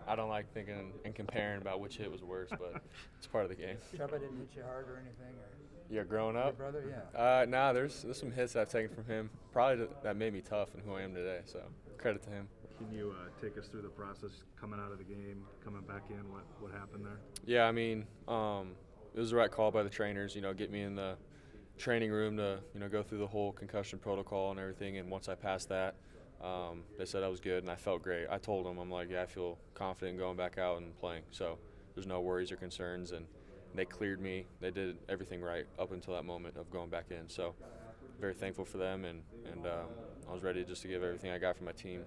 I don't like thinking and comparing about which hit was worse, but it's part of the game. Chuba didn't hit you hard or anything? Or Yeah, growing your up. brother? Yeah. Nah, there's some hits I've taken from him. Probably that made me tough and who I am today. So credit to him. Can you take us through the process coming out of the game, coming back in? What happened there? Yeah, I mean, it was the right call by the trainers. Get me in the training room to go through the whole concussion protocol and everything. And once I passed that, they said I was good and I felt great. I told them, I'm like, yeah, I feel confident going back out and playing. So there's no worries or concerns. And they cleared me. They did everything right up until that moment of going back in. So very thankful for them, and I was ready just to give everything I got for my team.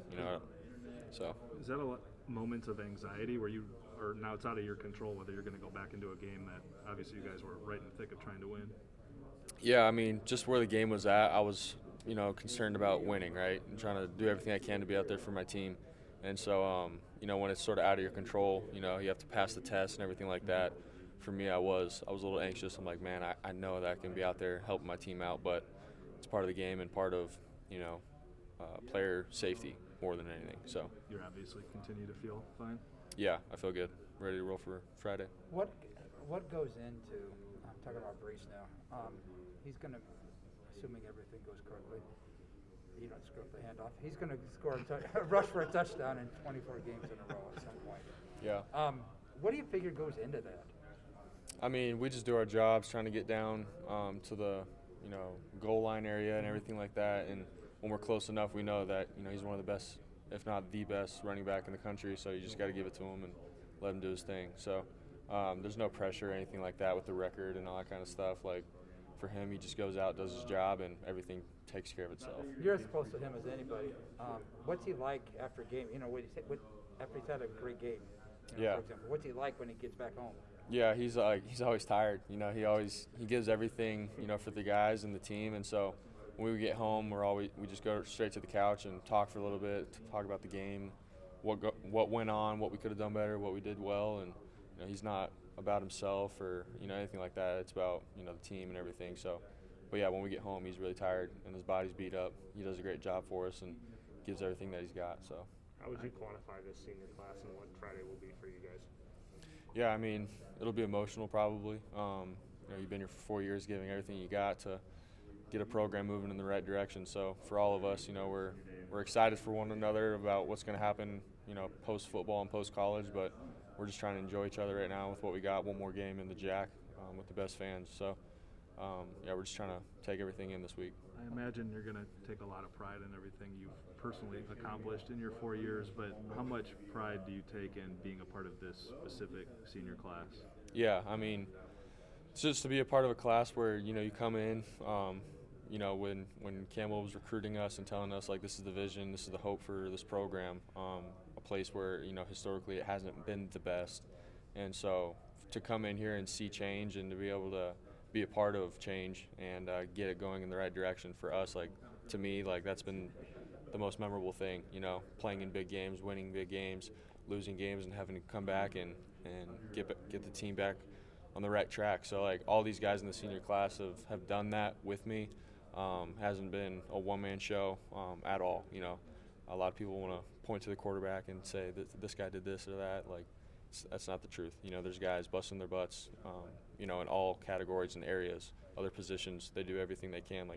So Is that a moment of anxiety where or now it's out of your control whether you're going to go back into a game that obviously you guys were right in the thick of trying to win? yeah, I mean, just where the game was at, I was concerned about winning, right, and trying to do everything I can to be out there for my team. And so when it's sort of out of your control, you have to pass the test and everything like that. For me, I was a little anxious. I'm like, man, I know that I can be out there helping my team out, but it's part of the game and part of player safety more than anything. So You obviously continue to feel fine. yeah, I feel good, ready to roll for Friday. What goes into? I'm talking about Brees now. He's going to, assuming everything goes correctly, you don't screw up the handoff. He's going to score rush for a touchdown in 24 games in a row at some point. Yeah. What do you figure goes into that? I mean, we just do our jobs, trying to get down to the goal line area and everything like that. And when we're close enough, we know that he's one of the best, if not the best, running back in the country. So you just got to give it to him and let him do his thing. So there's no pressure or anything like that with the record and all that kind of stuff. Like for him, he just goes out, does his job, and everything takes care of itself. You're as close to him as anybody. What's he like after a game? After he's had a great game. Yeah. For example, what's he like when he gets back home? Yeah, he's always tired. He gives everything for the guys and the team, and so when we get home, we just go straight to the couch and talk for a little bit, talk about the game, what went on, what we could have done better, what we did well, and he's not about himself or anything like that. It's about the team and everything. So, but yeah, when we get home, he's really tired and his body's beat up. He does a great job for us and gives everything that he's got. So. How would you quantify this senior class and what Friday will be for you guys? Yeah, I mean, it'll be emotional probably. You've been here for 4 years, giving everything you got to get a program moving in the right direction. So for all of us, we're excited for one another about what's going to happen, post football and post college. But we're just trying to enjoy each other right now with what we got. One more game in the Jack with the best fans. So yeah, we're just trying to take everything in this week. I imagine you're going to take a lot of pride in everything you've personally accomplished in your 4 years, but how much pride do you take in being a part of this specific senior class? Yeah, I mean, it's just to be a part of a class where you come in, when Campbell was recruiting us and telling us like this is the vision, this is the hope for this program, a place where historically it hasn't been the best, and so to come in here and see change and to be able to be a part of change and get it going in the right direction for us, like to me, like that's been the most memorable thing, playing in big games, winning big games, losing games, and having to come back and get the team back on the right track. So like all these guys in the senior class have done that with me. Hasn't been a one-man show at all. A lot of people want to point to the quarterback and say that this guy did this or that. Like that's not the truth. There's guys busting their butts, in all categories and areas, other positions. They do everything they can.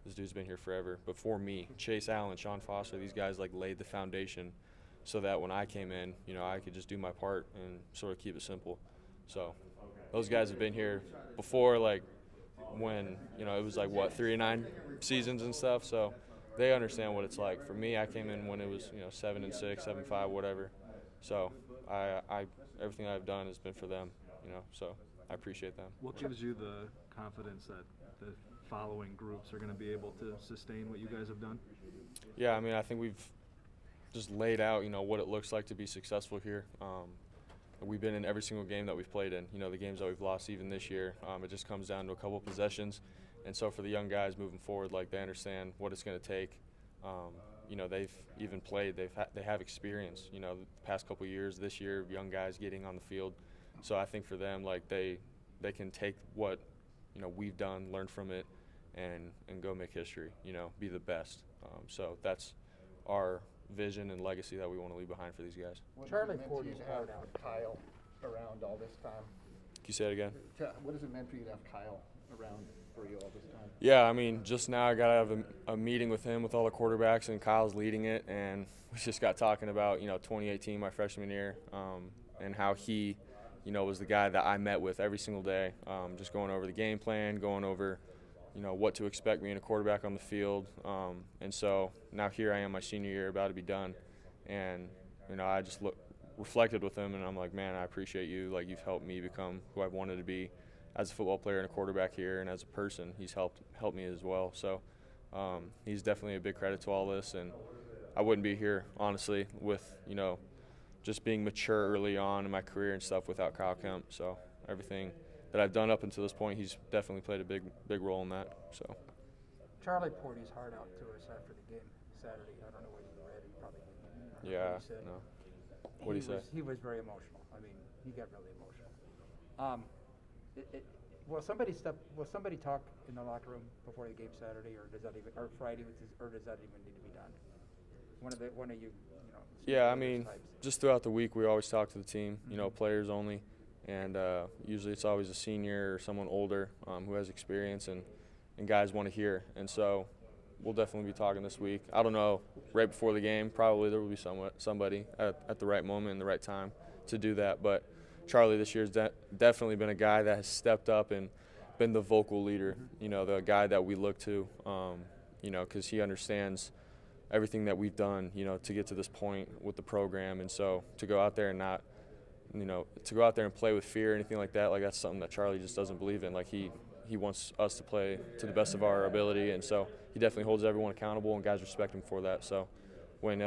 This dude's been here forever. Before me, Chase Allen, Sean Foster, these guys laid the foundation so that when I came in, I could just do my part and sort of keep it simple. So those guys have been here before, when, it was 3-9 seasons and stuff. So they understand what it's like. For me, I came in when it was, 7-6, 7-5, whatever. So I everything I've done has been for them, so I appreciate them. What gives you the confidence that the following groups are going to be able to sustain what you guys have done? Yeah, I mean, I think we've just laid out, what it looks like to be successful here. We've been in every single game that we've played in, the games that we've lost even this year. It just comes down to a couple possessions. And so for the young guys moving forward, they understand what it's going to take. They've even played. They have experience, the past couple years, this year, young guys getting on the field. So I think for them, they can take what, we've done, learn from it, and go make history, be the best. So that's our vision and legacy that we want to leave behind for these guys. What Charlie has it meant to Purdy's you to have hard out. Kyle around all this time? Can you say it again? What has it meant for you to have Kyle around for you all this time? Yeah, I mean, just now I got to have a meeting with him, with all the quarterbacks, and Kyle's leading it, and we just got talking about, 2018, my freshman year, and how he, was the guy that I met with every single day, just going over the game plan, going over, what to expect being a quarterback on the field. And so now here I am my senior year, about to be done, and, I just reflected with him, and I'm like, man, I appreciate you. Like, you've helped me become who I've wanted to be as a football player and a quarterback here, and as a person, he's helped me as well. So he's definitely a big credit to all this, and I wouldn't be here, honestly, with, just being mature early on in my career and stuff without Kyle Kemp. So everything that I've done up until this point, he's definitely played a big role in that. So Charlie Purdy's heart out to us after the game Saturday. I don't know what you read. You probably didn't. yeah, What he said. no. What did he say? He was very emotional. I mean, he got really emotional. Will somebody talk in the locker room before the game Saturday, or Friday, or does that even need to be done? One of you. Yeah, I mean, just throughout the week, we always talk to the team, players only, and usually it's always a senior or someone older who has experience and guys want to hear. And so we'll definitely be talking this week. I don't know, right before the game, probably there will be somebody at the right moment and the right time to do that. But Charlie this year has definitely been a guy that has stepped up and been the vocal leader, the guy that we look to, because he understands everything that we've done, to get to this point with the program. And so to go out there and not, to go out there and play with fear or anything like that, like that's something that Charlie just doesn't believe in. Like he wants us to play to the best of our ability. And so he definitely holds everyone accountable, and guys respect him for that. So when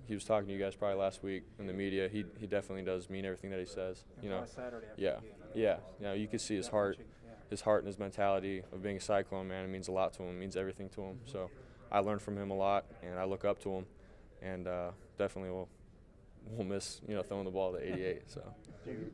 he was talking to you guys probably last week in the media, he definitely does mean everything that he says. Saturday after Yeah, the game. yeah. You can see his heart, and his mentality of being a Cyclone, man. It means a lot to him. It means everything to him. So I learned from him a lot, and I look up to him, and definitely we'll miss throwing the ball to 88. So. Do you